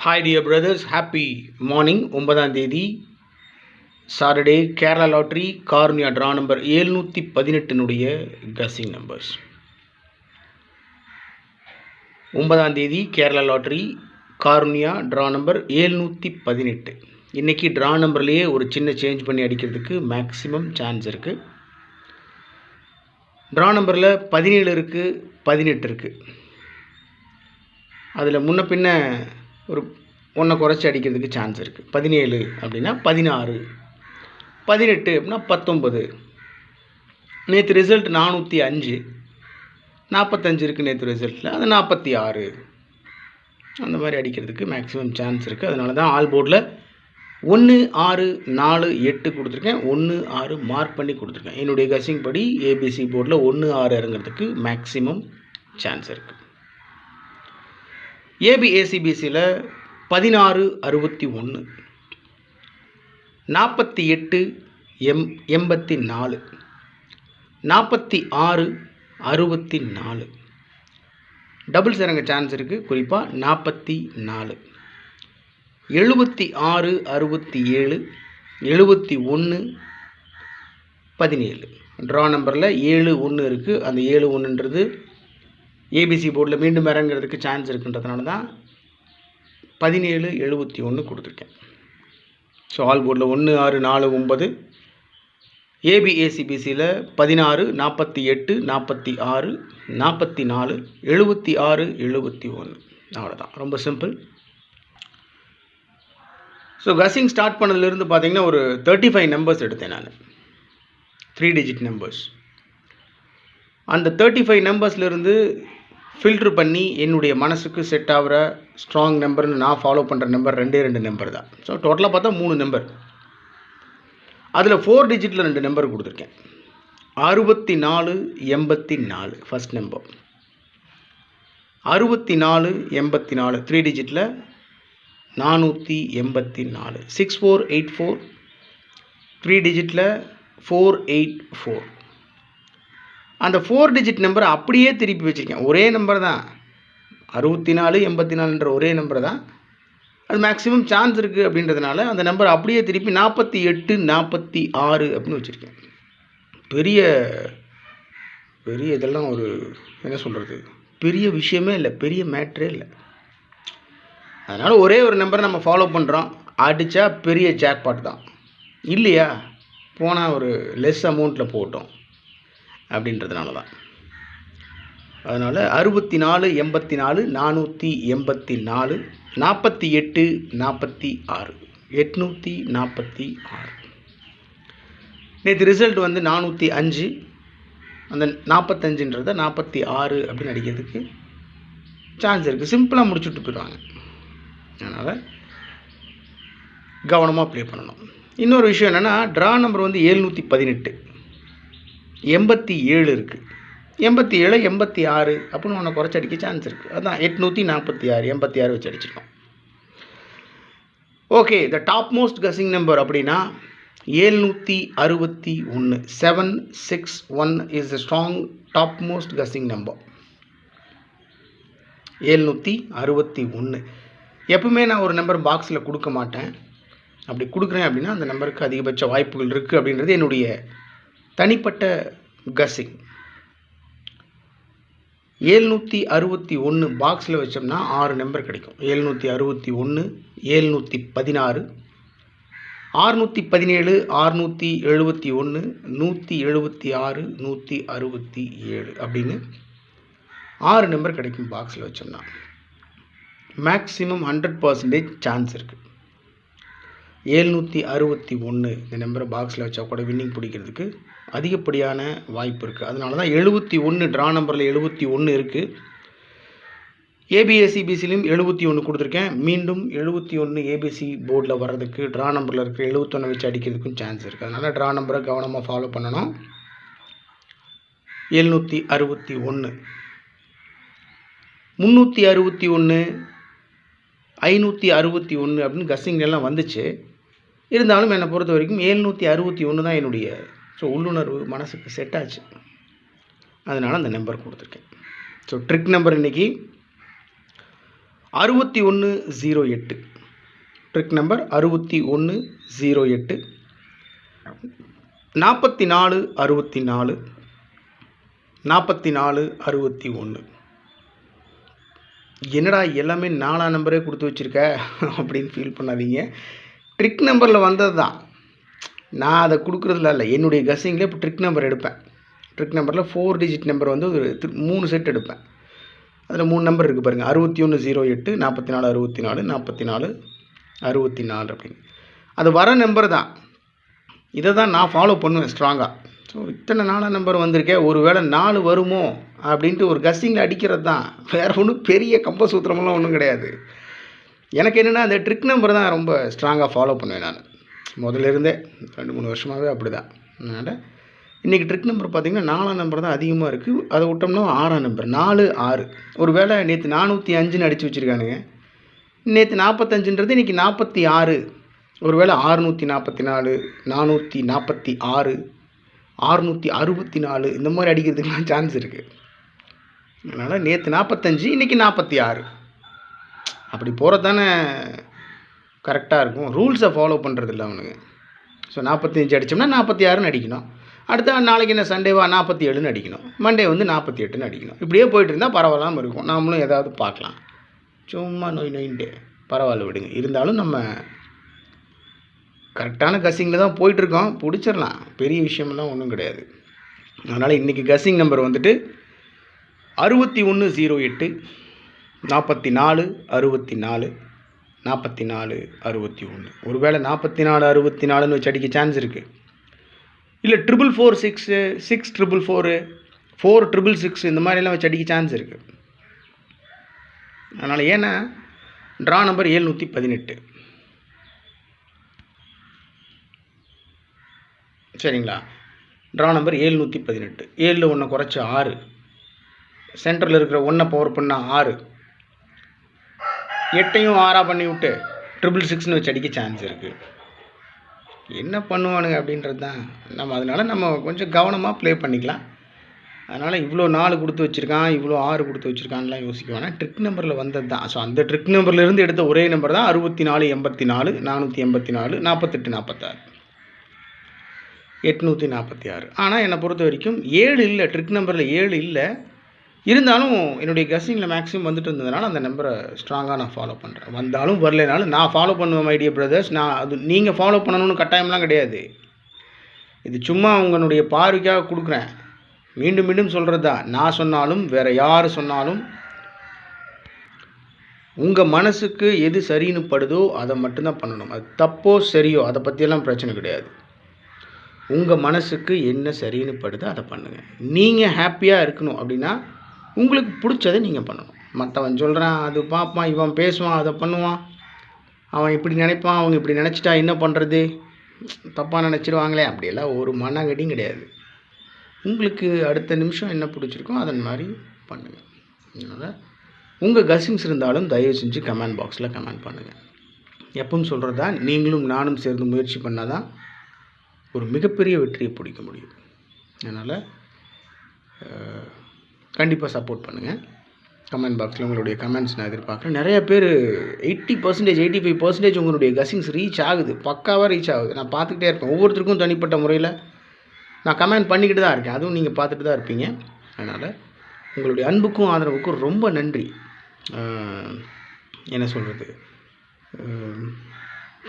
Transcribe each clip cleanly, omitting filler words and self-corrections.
Hi dear brothers, happy morning. 9ஆம் தேதி Saturday Kerala lottery Karunya draw number 718 guessing numbers. 9ஆம் தேதி Kerala lottery Karunya draw number 718. இன்றைக்கி ட்ரா நம்பர்லேயே ஒரு சின்ன சேஞ்ச் பண்ணி அடிக்கிறதுக்கு மேக்ஸிமம் சான்ஸ் இருக்குது. ட்ரா நம்பரில் 17 இருக்குது, 18 இருக்குது. அதில் முன்ன பின்ன ஒரு ஒன்றை குறைச்சி அடிக்கிறதுக்கு சான்ஸ் இருக்குது. 17 அப்படின்னா 16, 18 அப்படின்னா 19. நேற்று ரிசல்ட் 405, 45 இருக்குது நேற்று ரிசல்ட்டில், அது 46. அந்த மாதிரி அடிக்கிறதுக்கு மேக்ஸிமம் சான்ஸ் இருக்குது. அதனால தான் ஆல் போர்டில் 1, 6, 4, 8 கொடுத்துருக்கேன். 1, 6 மார்க் பண்ணி கொடுத்துருக்கேன். என்னுடைய கசிங் படி ஏபிசி போர்டில் 1, 6 இறங்கிறதுக்கு மேக்ஸிமம் சான்ஸ் இருக்குது. ஏபிஏசிபிசியில் 16, 61, 48, 84, 46, 64. டபுள்ஸ் இறங்க சான்ஸ் இருக்குது. குறிப்பாக 44, 76, 67, 71, 17. ட்ரா நம்பரில் 71 இருக்குது. அந்த 71ன்றது ஏபிசி போர்டில் மீண்டும் இறங்கிறதுக்கு சான்ஸ் இருக்குன்றதுனால தான் 17, 71 கொடுத்துருக்கேன். ஸோ ஆல் போர்டில் 1, 6, 4, 9. ஏபிஏசிபிசியில் 16, 48, 46, 44, 76, 71. அவ்வளோதான், ரொம்ப சிம்பிள். ஸோ கசிங் ஸ்டார்ட் பண்ணதுலேருந்து பார்த்தீங்கன்னா ஒரு 35 நம்பர்ஸ் எடுத்தேன் நான், 3 டிஜிட் நம்பர்ஸ். அந்த 35 நம்பர்ஸ்லேருந்து ஃபில்ட்ரு பண்ணி என்னுடைய மனசுக்கு செட் ஆகிற ஸ்ட்ராங் நம்பர்னு நான் ஃபாலோ பண்ணுற நம்பர் 2 நம்பர் தான். ஸோ டோட்டலாக பார்த்தா 3 நம்பர். அதில் 4 டிஜிட்டில் 2 நம்பர் கொடுத்துருக்கேன். 64, 84 ஃபஸ்ட் நம்பர். 64, 84 3 டிஜிட்டில் 484. 6484 3 டிஜிட்டில் 484. அந்த 4 டிஜிட் நம்பரை அப்படியே திருப்பி வச்சுருக்கேன். ஒரே நம்பர் தான், 64, 84 ஒரே நம்பர் தான். அது மேக்ஸிமம் சான்ஸ் இருக்குது அப்படின்றதுனால அந்த நம்பர் அப்படியே திருப்பி 48, 46 அப்படின்னு வச்சுருக்கேன். பெரிய பெரிய இதெல்லாம் ஒரு என்ன சொல்கிறது, பெரிய விஷயமே இல்லை, பெரிய மேட்ரே இல்லை. அதனால் ஒரே ஒரு நம்பரை நம்ம ஃபாலோ பண்ணுறோம். அடித்தா பெரிய ஜாக்பாட் தான், இல்லையா போனால் ஒரு லெஸ் அமௌண்ட்டில் போட்டோம் அப்படின்றதுனால தான். அதனால் 64, 84, 484, 48, 46, 846. நேற்று ரிசல்ட் வந்து 405. அந்த 45ன்றதை 46 அப்படின்னு அடிக்கிறதுக்கு சான்ஸ் இருக்குது. சிம்பிளாக முடிச்சுட்டு போயிடுவாங்க. அதனால் கவனமாக ப்ளே பண்ணணும். இன்னொரு விஷயம் என்னென்னா, ட்ரா நம்பர் வந்து 718, 87 இருக்குது. 87, 86 அப்படின்னு ஒன்று குறைச்சி அடிக்க சான்ஸ் இருக்குது. அதுதான் 846, 86 வச்சு அடிச்சிருக்கோம். Okay, the top most guessing number அப்படின்னா 761. 761 is the strong top most guessing number. 761. எப்பவுமே நான் ஒரு நம்பர் பாக்ஸில் கொடுக்க மாட்டேன். அப்படி கொடுக்குறேன் அப்படின்னா அந்த நம்பருக்கு அதிகபட்ச வாய்ப்புகள் இருக்குது அப்படின்றது என்னுடைய தனிப்பட்ட கசிங். 761 பாக்ஸில் வச்சோம்னா 6 நம்பர் கிடைக்கும். 761, 716, 617, 671, 176, 167 அப்படின்னு 6 நம்பர் கிடைக்கும் பாக்ஸில் வச்சோம்னா. மேக்ஸிமம் 100% சான்ஸ் இருக்குது. 761 இந்த நம்பரை பாக்ஸில் வச்சா கூட வின்னிங் பிடிக்கிறதுக்கு அதிகப்படியான வாய்ப்பு இருக்குது. அதனால தான் 71 ட்ரா நம்பரில் 71 இருக்குது. ஏபிஎஸ்சிபிசிலையும் 71 கொடுத்துருக்கேன். மீண்டும் 71 ஏபிசி போர்டில் வர்றதுக்கு ட்ரா நம்பரில் இருக்கிற 71 வச்சு அடிக்கிறதுக்கும் சான்ஸ் இருக்குது. அதனால் ட்ரா நம்பரை கவனமாக ஃபாலோ பண்ணணும். 761, 361, 561 அப்படின்னு கசிங்கெல்லாம் வந்துச்சு. இருந்தாலும் என்னை பொறுத்த வரைக்கும் 761 தான் என்னுடைய உள்ளுணர்வு மனசுக்கு செட் ஆச்சு. அதனால் அந்த நம்பர் கொடுத்துருக்கேன். ஸோ ட்ரிக் நம்பர் இன்றைக்கி 6108. Trick number 6108. 4464. 4461. என்னடா எல்லாமே 4ஆம் நம்பரே கொடுத்து வச்சுருக்க அப்படின்னு ஃபீல் பண்ணாதீங்க. ட்ரிக் நம்பரில் வந்தது தான். நான் அதை கொடுக்குறதுல இல்லை. என்னுடைய கெஸ்ஸிங்கில் இப்போ ட்ரிக் நம்பர் எடுப்பேன். ட்ரிக் நம்பரில் 4 டிஜிட் நம்பர் வந்து ஒரு 3 செட் எடுப்பேன். அதில் 3 நம்பர் இருக்குது பாருங்கள். 6108, 4464, 4464 அப்படின்னு. அது வர நம்பர் தான். இதை தான் நான் ஃபாலோ பண்ணுவேன் ஸ்ட்ராங்காக. ஸோ இத்தனை 4ஆம் நம்பர் வந்திருக்கே, ஒரு வேளை 4 வருமோ அப்படின்ட்டு ஒரு கஸ்ஸிங்கில் அடிக்கிறது தான். வேறு ஒன்றும் பெரிய கம்பசூத்திரமெல்லாம் ஒன்றும் கிடையாது. எனக்கு என்னென்னா அந்த ட்ரிக் நம்பர் தான் ரொம்ப ஸ்ட்ராங்காக ஃபாலோ பண்ணுவேன் நான். முதல்ல இருந்தே 2-3 வருஷமாகவே அப்படி தான். அதனால் இன்றைக்கி ட்ரிக் நம்பர் பார்த்திங்கன்னா 4ஆம் நம்பர் தான் அதிகமாக இருக்குது. அதை விட்டோம்னா 6ஆம் நம்பர் 4, 6. ஒரு வேளை நேற்று 405ன்னு அடித்து வச்சுருக்கானுங்க. நேற்று 45ன்றது இன்றைக்கி 46. ஒரு வேளை 644, 446, 664 இந்த மாதிரி அடிக்கிறதுக்கெலாம் சான்ஸ் இருக்குது. அதனால் நேற்று 45, இன்றைக்கி 46. அப்படி போகிறது தானே கரெக்டாக இருக்கும். ரூல்ஸை ஃபாலோ பண்ணுறது இல்லை அவனுங்க. ஸோ 45 அடித்தோம்னா 46ன்னு அடிக்கணும். அடுத்த நாளைக்கு என்ன சண்டேவா 47ன்னு அடிக்கணும். மண்டே வந்து 48ன்னு அடிக்கணும். இப்படியே போயிட்டு இருந்தால் பரவாயில்லாமல் இருக்கும். நாமளும் ஏதாவது பார்க்கலாம். சும்மா நோயின்ட்டு பரவாயில்ல விடுங்க. இருந்தாலும் நம்ம கரெக்டான கஸ்ஸிங்கில் தான் போயிட்டுருக்கோம். பிடிச்சிடலாம். பெரிய விஷயமெல்லாம் ஒன்றும் கிடையாது. அதனால் இன்றைக்கி கஸ்ஸிங் நம்பர் வந்துட்டு 6108, 44 64, 44 61. ஒரு வேளை 44 64ன்னு வச்சு அடிக்க சான்ஸ் இருக்குது. இல்லை 444 6, 6444, 4666 இந்த மாதிரிலாம் வச்சு அடிக்க சான்ஸ் இருக்குது. அதனால் ஏன்னா ட்ரா நம்பர் 718. சரிங்களா? Draw number 718. 7ல் 1 குறைச்சி 6. சென்டரில் இருக்கிற 1 பவர் பண்ணால் 6. 8ஐயும் 6ஆக பண்ணி விட்டு 666ன்னு வச்சு அடிக்க சான்ஸ் இருக்குது. என்ன பண்ணுவானுங்க அப்படின்றது தான் நம்ம. அதனால் நம்ம கொஞ்சம் கவனமாக ப்ளே பண்ணிக்கலாம். அதனால் இவ்வளோ 4 கொடுத்து வச்சுருக்கான், இவ்வளோ 6 கொடுத்து வச்சுருக்கான்லாம் யோசிக்க வேணாம். ட்ரிக் நம்பரில் வந்தது தான். ஸோ அந்த ட்ரிக் நம்பர்லேருந்து எடுத்த ஒரே நம்பர் தான் 64 84, 484, 48 46, 846. ஆனால் என்னை பொறுத்த வரைக்கும் 7 இல்லை. ட்ரிக் நம்பரில் 7 இல்லை. இருந்தாலும் என்னுடைய கெஸ்ஸிங்கில் மேக்ஸிமம் வந்துட்டு இருந்ததுனால அந்த நம்பரை ஸ்ட்ராங்காக நான் ஃபாலோ பண்ணுறேன். வந்தாலும் வரலைனாலும் நான் ஃபாலோ பண்ணுவேன் மை டியர் பிரதர்ஸ். நான் அது நீங்கள் ஃபாலோ பண்ணணும்னு கட்டாயம்லாம் கிடையாது. இது சும்மா உங்களுடைய பார்வைக்காக கொடுக்குறேன். மீண்டும் மீண்டும் சொல்கிறது தான். நான் சொன்னாலும் வேறு யார் சொன்னாலும் உங்கள் மனசுக்கு எது சரின்னு படுதோ அதை மட்டும்தான் பண்ணணும். அது தப்போ சரியோ அதை பற்றியெல்லாம் பிரச்சனை கிடையாது. உங்கள் மனசுக்கு என்ன சரின்னு படுதோ அதை பண்ணுங்கள். நீங்கள் ஹாப்பியாக இருக்கணும் அப்படின்னா உங்களுக்கு பிடிச்சதை நீங்கள் பண்ணணும். மற்றவன் சொல்கிறான், அது பார்ப்பான், இவன் பேசுவான், அதை பண்ணுவான், அவன் இப்படி நினைப்பான், அவங்க இப்படி நினச்சிட்டா என்ன பண்ணுறது, தப்பாக நினச்சிடுவாங்களே, அப்படியெல்லாம் ஒரு மனகடியும் கிடையாது. உங்களுக்கு அடுத்த நிமிஷம் என்ன பிடிச்சிருக்கோ அதன் மாதிரி பண்ணுங்கள். அதனால் உங்கள் கஸ்ஸிங்ஸ் இருந்தாலும் தயவு செஞ்சு கமெண்ட் பாக்ஸில் கமெண்ட் பண்ணுங்கள். எப்பவும் சொல்கிறது தான், நீங்களும் நானும் சேர்ந்து முயற்சி பண்ணால் தான் ஒரு மிகப்பெரிய வெற்றியை பிடிக்க முடியும். அதனால் கண்டிப்பாக சப்போர்ட் பண்ணுங்கள். கமெண்ட் பாக்ஸில் உங்களுடைய கமெண்ட்ஸ் நான் எதிர்பார்க்குறேன். நிறைய பேர் 80%, 85% உங்களுடைய கஸ்ஸிங்ஸ் ரீச் ஆகுது. பக்காவாக ரீச் ஆகுது. நான் பார்த்துக்கிட்டே இருப்பேன். ஒவ்வொருத்தருக்கும் தனிப்பட்ட முறையில் நான் கமெண்ட் பண்ணிக்கிட்டு தான் இருக்கேன். அதுவும் நீங்கள் பார்த்துட்டு தான் இருப்பீங்க. அதனால் உங்களுடைய அன்புக்கும் ஆதரவுக்கும் ரொம்ப நன்றி. என்ன சொல்கிறது,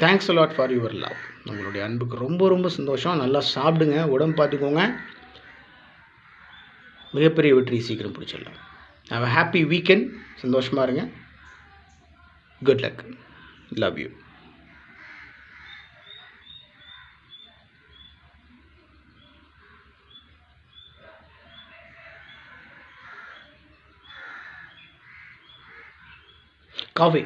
thanks a lot for your love. உங்களுடைய அன்புக்கு ரொம்ப ரொம்ப சந்தோஷம். நல்லா சாப்பிடுங்க, உடம்பு பார்த்துக்கோங்க. மிகப்பெரிய வெற்றி சீக்கிரம் பிடிச்சிடலாம். Have a happy weekend. சந்தோஷமாக இருங்க. Good luck. Love you. Coffee.